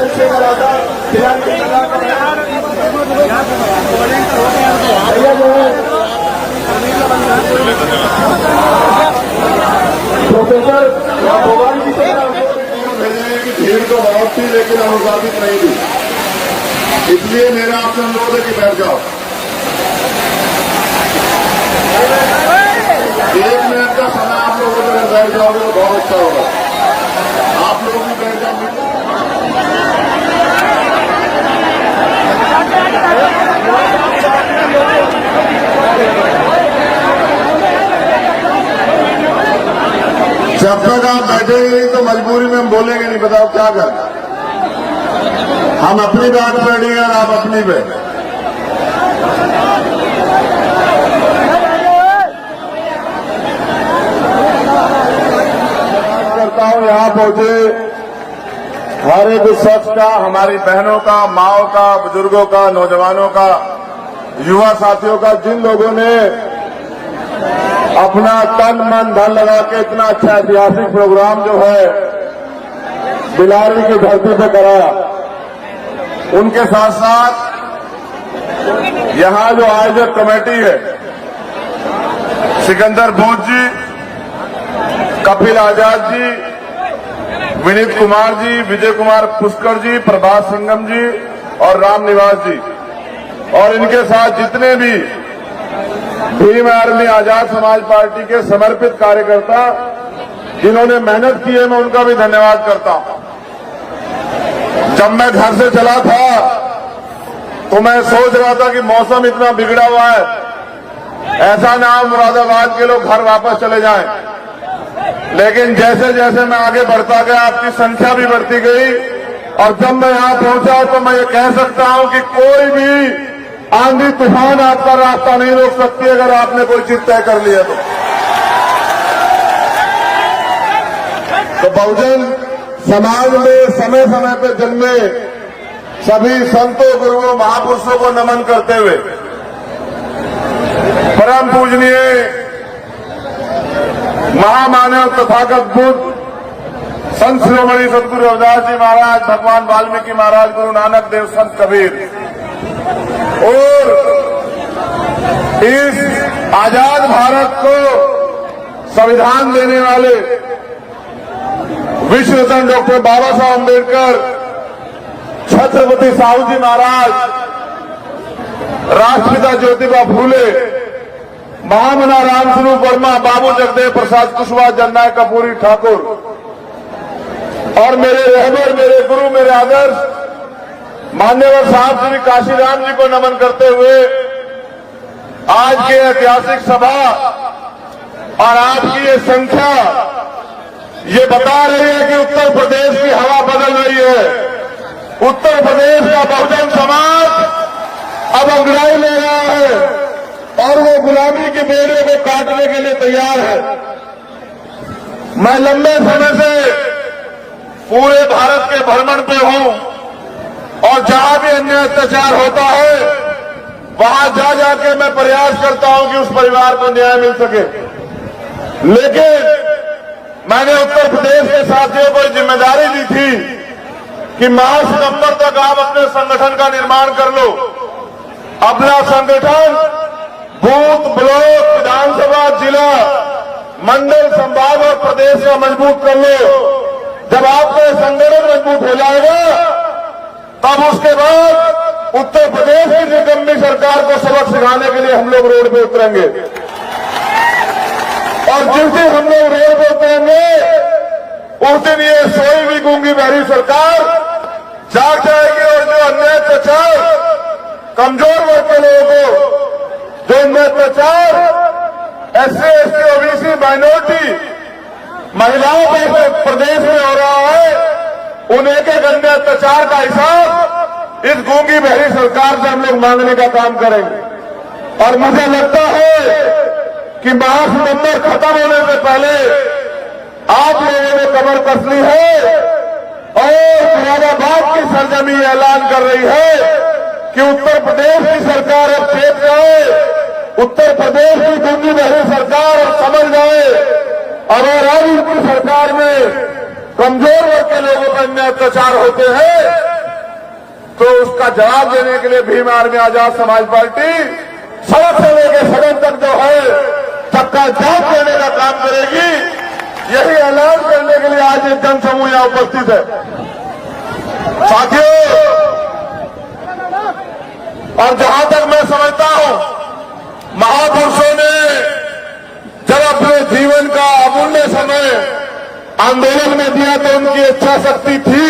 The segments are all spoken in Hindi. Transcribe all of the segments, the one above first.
चंद्रशेखर आजाद प्रोफेसर भगवान की भेजने की भीड़ तो बहुत थी, लेकिन अनुशासित नहीं थी। इसलिए मेरा आपसे अनुरोध है कि बैठ जाओ। 1 मिनट का समय आप लोगों को अगर बैठ जाओगे तो बहुत अच्छा होगा। आप लोग भी बैठ जाओ। जब तक आप बैठेंगे नहीं तो मजबूरी में हम बोलेंगे नहीं, बताओ क्या कर। हम अपनी बात पढ़ेंगे और आप अपनी पे। करता हूं यहां पहुंचे हर एक शख्स का, हमारी बहनों का, माओ का, बुजुर्गों का, नौजवानों का, युवा साथियों का, जिन लोगों ने अपना तन मन धन लगा के इतना अच्छा ऐतिहासिक प्रोग्राम जो है बिलारी की धरती पे कराया, उनके साथ साथ यहां जो आयोजक कमेटी है, सिकंदर बोस जी, कपिल आजाद जी, विनीत कुमार जी, विजय कुमार पुष्कर जी, प्रभात सिंघम जी और राम निवास जी, और इनके साथ जितने भी भीम आर्मी आजाद समाज पार्टी के समर्पित कार्यकर्ता जिन्होंने मेहनत की है, मैं उनका भी धन्यवाद करता हूं। जब मैं घर से चला था तो मैं सोच रहा था कि मौसम इतना बिगड़ा हुआ है, ऐसा ना हो मुरादाबाद के लोग घर वापस चले जाएं। लेकिन जैसे जैसे मैं आगे बढ़ता गया, आपकी संख्या भी बढ़ती गई, और जब मैं यहां पहुंचा तो मैं ये कह सकता हूं कि कोई भी आंधी तूफान आपका रास्ता नहीं रोक सकती अगर आपने कोई चीज तय कर लिया तो बहुजन समाज में समय समय पर जन्मे सभी संतों, गुरुओं, महापुरुषों को नमन करते हुए परम पूजनीय महामानव तथागत बुद्ध संत शिरोमणि सदगुरु रविदास जी महाराज, भगवान वाल्मीकि महाराज, गुरु नानक देव, संत कबीर और इस आजाद भारत को संविधान देने वाले विश्व रत्न डॉक्टर बाबा साहब अम्बेडकर, छत्रपति साहू जी महाराज, राष्ट्रपिता ज्योतिबा फूले, महामना रामस्वरूप वर्मा, बाबू जगदेव प्रसाद कुशवाहा, जननायक कपूरी ठाकुर और मेरे रहबर, मेरे गुरु, मेरे आदर्श मान्यवर साहब श्री काशीराम जी को नमन करते हुए आज के ऐतिहासिक सभा और आपकी ये संख्या ये बता रही है कि उत्तर प्रदेश की हवा बदल रही है। उत्तर प्रदेश का बहुजन समाज अब अंगड़ाई ले रहा है और वो गुलामी के बेड़े को काटने के लिए तैयार है। मैं लंबे समय से पूरे भारत के भ्रमण पे हूं और जहां भी अन्य अत्याचार होता है वहां जा जाके मैं प्रयास करता हूं कि उस परिवार को न्याय मिल सके। लेकिन मैंने उत्तर प्रदेश के साथियों को जिम्मेदारी दी थी कि मार्च सितंबर तक आप अपने संगठन का निर्माण कर लो, अपना संगठन बूथ, ब्लॉक, विधानसभा, जिला, मंडल, संभाग और प्रदेश का मजबूत कर लो। जब आपका संगठन मजबूत हो जाएगा तब उसके बाद उत्तर प्रदेश की निकम्मी सरकार को सबक सिखाने के लिए हम लोग रोड पे उतरेंगे। और जिस दिन हम लोग रोड पे उतरेंगे उस दिन ये सोई भी गूंगी बहरी सरकार जाग जाएगी और जो अन्य अत्याचार कमजोर वर्ग के लोगों को, जो अन्य अत्याचार SC, ST, OBC, माइनॉरिटी महिलाओं पर प्रदेश में हो रहा है, उन एक एक अन्य अत्याचार का हिसाब इस गूंगी बहरी सरकार से हम लोग मांगने का काम करेंगे। और मुझे लगता है कि मार्च सितंबर खत्म होने से पहले आप लोगों ने कमर कस ली है और मुरादाबाद की सरजमी ऐलान कर रही है कि उत्तर प्रदेश की सरकार अब चेत जाए, उत्तर प्रदेश की गूंगी बहरी सरकार अब समझ जाए अगर अब उनकी सरकार में कमजोर वर्ग के लोगों पर अन्य अत्याचार होते हैं तो उसका जवाब देने के लिए भीम आर्मी आजाद समाज पार्टी सड़क से लेकर सदन तक जो है सबका जवाब देने का काम करेगी। यही ऐलान करने के लिए आज एक जनसमूह यहां उपस्थित है साथियों। और जहां तक मैं समझता हूं, महापुरुषों ने जब अपने जीवन का अमूल्य समय आंदोलन में दिया तो उनकी इच्छा शक्ति थी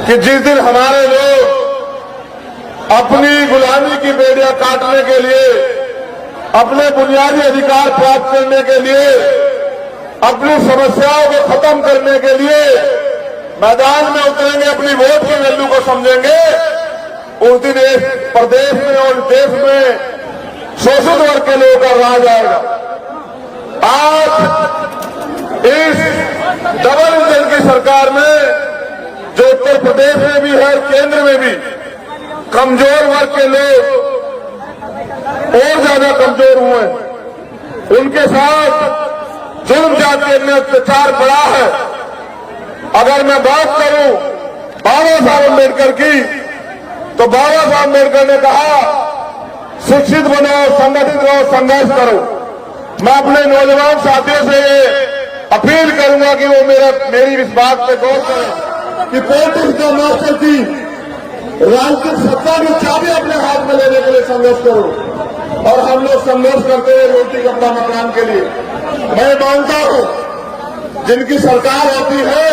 कि जिस दिन हमारे लोग अपनी गुलामी की बेड़ियां काटने के लिए, अपने बुनियादी अधिकार प्राप्त करने के लिए, अपनी समस्याओं को खत्म करने के लिए मैदान में उतरेंगे, अपनी वोट की वैल्यू को समझेंगे, उस दिन इस प्रदेश में और देश में शोषित वर्ग के लोगों का राज आएगा। आज इस डबल इंजन की सरकार में जो उत्तर प्रदेश में भी है, केंद्र में भी कमजोर वर्ग के लोग और ज्यादा कमजोर हुए, उनके साथ जुल्म जाति में अत्याचार बढ़ा है। अगर मैं बात करूं बाबा साहब अम्बेडकर की, तो बाबा साहब अम्बेडकर ने कहा शिक्षित बनो, संगठित रहो, संघर्ष करो। मैं अपने नौजवान साथियों से ये अपील करूंगा कि वो मेरी इस बात पे गौर करें कि पॉलिटिक्स का मास्टर की राजनीतिक सत्ता की चाबी अपने हाथ में लेने के लिए संघर्ष करो। और हम लोग संघर्ष करते हैं रोटी कपड़ा मकान के लिए। मैं मानता हूं जिनकी सरकार होती है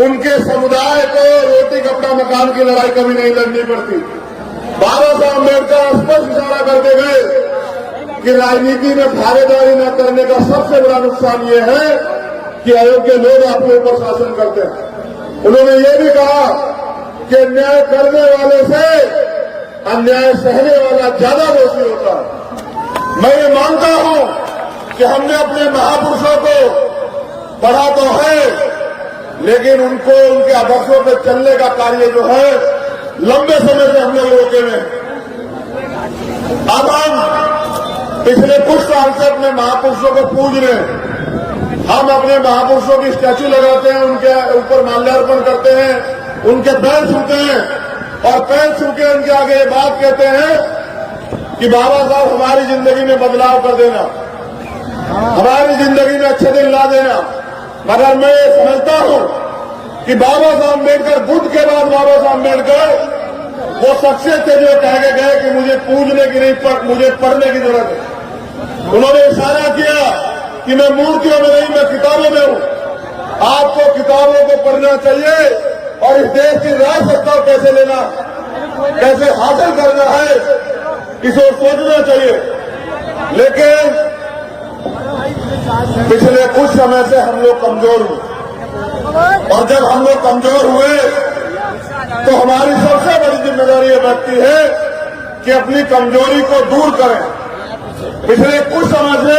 उनके समुदाय को रोटी कपड़ा मकान की लड़ाई कभी नहीं लड़नी पड़ती। बाबा साहब अम्बेडकर स्पष्ट इशारा करते गए कि राजनीति में भागीदारी न करने का सबसे बड़ा नुकसान ये है कि अयोग्य लोग आपके ऊपर शासन करते हैं। उन्होंने ये भी कहा कि अन्याय करने वाले से अन्याय सहने वाला ज्यादा दोषी होता है। मैं ये मानता हूं कि हमने अपने महापुरुषों को पढ़ा तो है, लेकिन उनको उनके आदर्शों पर चलने का कार्य जो है लंबे समय से हम लोग रोके हुए हैं। अब हम पिछले कुछ साल से अपने महापुरुषों को पूज रहे हैं। हम अपने महापुरुषों की स्टैचू लगाते हैं, उनके ऊपर माल्यार्पण करते हैं, उनके पैर छूते हैं और पैर छू के उनके आगे ये बात कहते हैं कि बाबा साहब हमारी जिंदगी में बदलाव कर देना, हमारी जिंदगी में अच्छे दिन ला देना। मगर मैं ये समझता हूं कि बाबा साहब अम्बेडकर, बुद्ध के बाद बाबा साहब अम्बेडकर वो शख्सियत थे जो कह के गए कि मुझे पूजने की नहीं, मुझे पढ़ने की जरूरत है। उन्होंने इशारा किया कि मैं मूर्तियों में नहीं, मैं किताबों में हूं। आपको किताबों को पढ़ना चाहिए और इस देश की राज सत्ता कैसे लेना, कैसे हासिल करना है, इसे सोचना चाहिए। लेकिन पिछले कुछ समय से हम लोग कमजोर हुए और जब हम लोग कमजोर हुए तो हमारी सबसे बड़ी जिम्मेदारी ये बनती है कि अपनी कमजोरी को दूर करें। पिछले कुछ समय से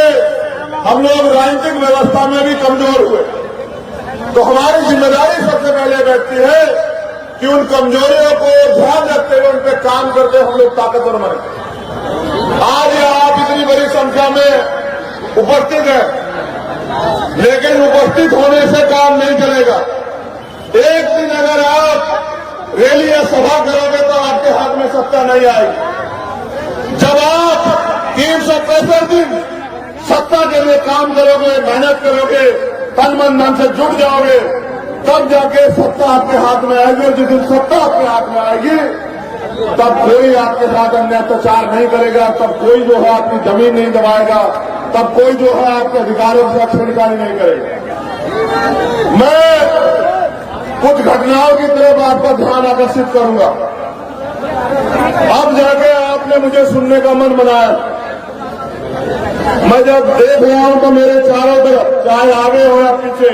हम लोग राजनीतिक व्यवस्था में भी कमजोर हुए, तो हमारी जिम्मेदारी सबसे पहले बैठती है कि उन कमजोरियों को ध्यान रखते हुए उन पर काम करते हम लोग ताकतवर बने। आज आप इतनी बड़ी संख्या में उपस्थित है, लेकिन उपस्थित होने से काम नहीं चलेगा। एक दिन अगर आप रैली या सभा करोगे तो आपके हाथ में सत्ता नहीं आएगी। जब आप 365 दिन सत्ता के लिए काम करोगे, मेहनत करोगे, तन मन धन से जुट जाओगे, तब जाके सत्ता आपके हाथ में आएगी। और जिस दिन सत्ता आपके हाथ में आएगी तब कोई आपके साथ अन्य अत्याचार नहीं करेगा, तब कोई जो है आपकी जमीन नहीं दबाएगा, तब कोई जो है आपके अधिकारों से छेड़खानी नहीं करेगा। मैं कुछ घटनाओं की तरफ आपका ध्यान आकर्षित करूंगा। अब जाके आपने मुझे सुनने का मन बनाया। मैं जब देख रहा हूं तो मेरे चारों तरफ, चाहे आगे हो या पीछे,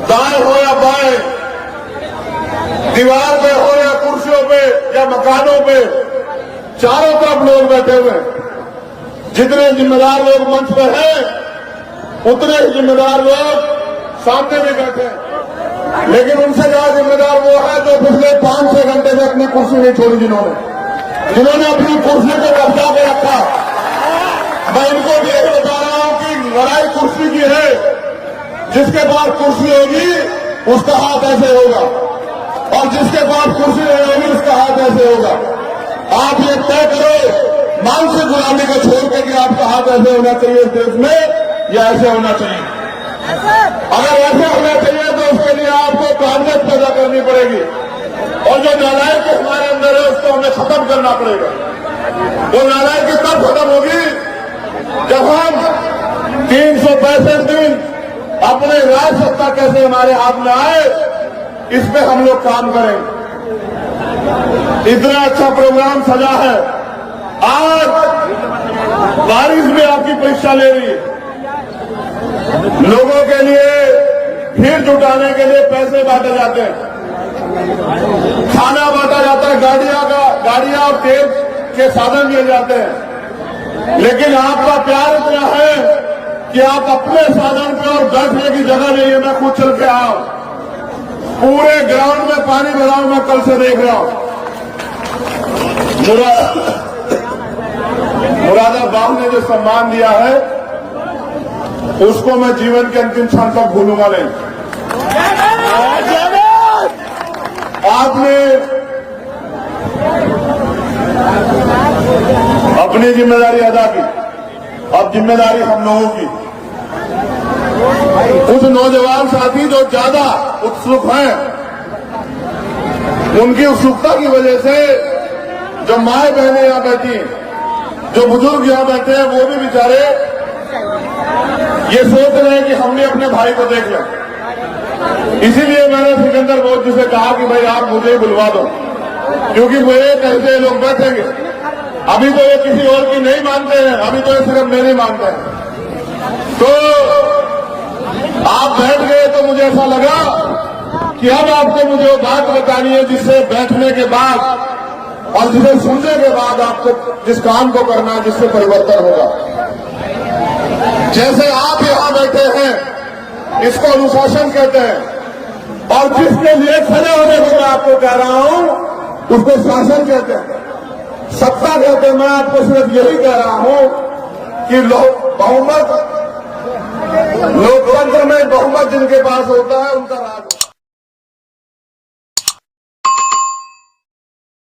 दाएं हो या बाएं, दीवार पे हो या कुर्सियों पे या मकानों पे, चारों तरफ लोग बैठे हुए हैं। जितने जिम्मेदार लोग मंच पर हैं उतने ही जिम्मेदार लोग सामने भी बैठे हैं। लेकिन उनसे ज्यादा जिम्मेदार वो है जो पिछले 5-6 घंटे में अपनी कुर्सी नहीं छोड़ी, जिन्होंने अपनी कुर्सी को कब्जा के रखा। मैं इनको भी यही बता रहा हूं कि लड़ाई कुर्सी की है। जिसके पास कुर्सी होगी उसका हाथ ऐसे होगा और और जिसके पास कुर्सी नहीं होगी उसका हाथ ऐसे होगा। आप ये तय करो मानसिक गुलामी को छोड़ के कि आपका हाथ ऐसे होना चाहिए इस देश में या ऐसे होना चाहिए। अगर ऐसे होना चाहिए तो उसके लिए आपको काबिलियत पैदा करनी पड़ेगी और जो नालायकी हमारे अंदर है उसको हमें खत्म करना पड़ेगा। वो नालायकी तब खत्म होगी जब हम 365 दिन अपने राज सत्ता कैसे हमारे हाथ में आए इस पे हम लोग काम करें। इतना अच्छा प्रोग्राम सजा है। आज बारिश में आपकी परीक्षा ले रही है। लोगों के लिए भीड़ जुटाने के लिए पैसे बांटे जाते हैं, खाना बांटा जाता है, गाड़ियां और तेल के साधन दिए जाते हैं। लेकिन आपका प्यार इतना है कि आप अपने साधन पे और बैठने की जगह नहीं है। मैं खुद चल के आया हूं, पूरे ग्राउंड में पानी भरा हूं, मैं कल से देख रहा हूं। मुरादाबाद ने जो सम्मान दिया है उसको मैं जीवन के अंतिम क्षण तक भूलूंगा नहीं। आपने अपनी जिम्मेदारी अदा की, अब जिम्मेदारी हम लोगों की। कुछ नौजवान साथी जो ज्यादा उत्सुक हैं, उनकी उत्सुकता की वजह से जो माए बहनें यहां बैठी, जो बुजुर्ग यहां बैठे हैं, वो भी बेचारे ये सोच रहे हैं कि हमने अपने भाई को देख लिया। इसीलिए मैंने सिकंदर बोध जी से कहा कि भाई आप मुझे ही बुलवा दो, क्योंकि वो कैसे लोग बैठेंगे। अभी तो ये किसी और की नहीं मानते हैं, अभी तो ये सिर्फ मेरी मानते हैं। तो आप बैठ गए तो मुझे ऐसा लगा कि अब आपको मुझे वो बात बतानी है जिससे बैठने के बाद और जिसे सुनने के बाद आपको जिस काम को करना है, जिससे परिवर्तन होगा। जैसे आप यहां बैठे हैं इसको अनुशासन कहते हैं, और जिसके लिए खड़े होने को मैं आपको कह रहा हूं उसको शासन कहते हैं, सत्ता कहते हैं। मैं आपको सिर्फ यही कह रहा हूं कि बहुमत, लोकतंत्र में बहुमत जिनके पास होता है उनका राज।